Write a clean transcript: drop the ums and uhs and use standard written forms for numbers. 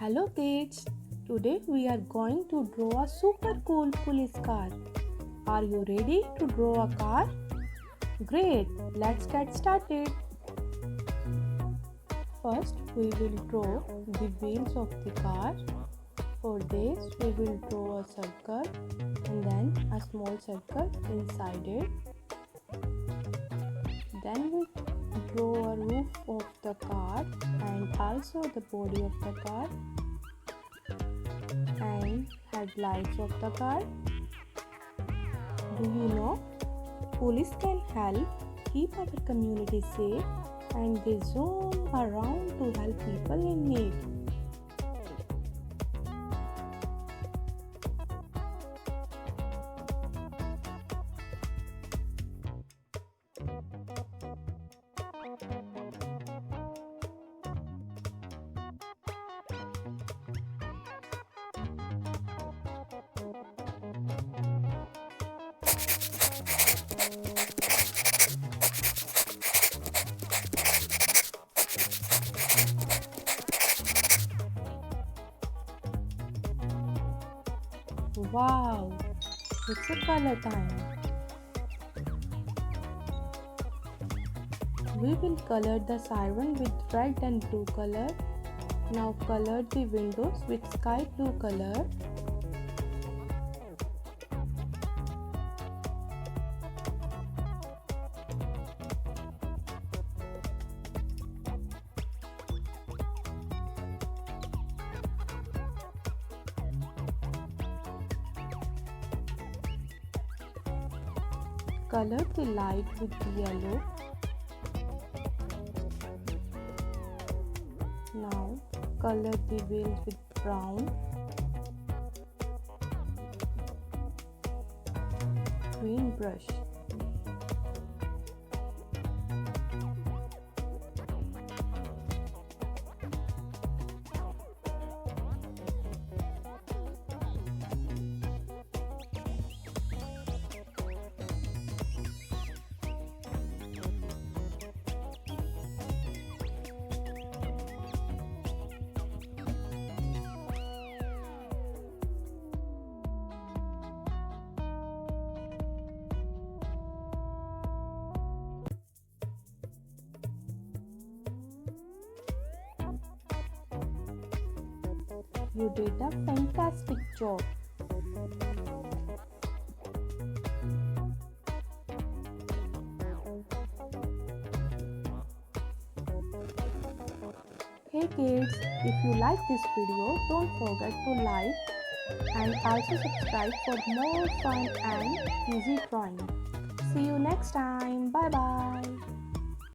Hello kids, today we are going to draw a super cool police car. Are you ready to draw a car? Great, let's get started. First, we will draw the wheels of the car. For this, we will draw a circle and then a small circle inside it. Then we draw a roof of the car and also the body of the car and headlights of the car. Do you know, police can help keep our community safe and they zoom around to help people in need. Wow, it's a color time. We will color the siren with red and blue color. Now color the windows with sky blue color. Color the light with yellow. Now color the wheels with brown. Green brush. You did a fantastic job. Hey kids, if you like this video, don't forget to like and also subscribe for more fun and easy drawing. See you next time. Bye bye.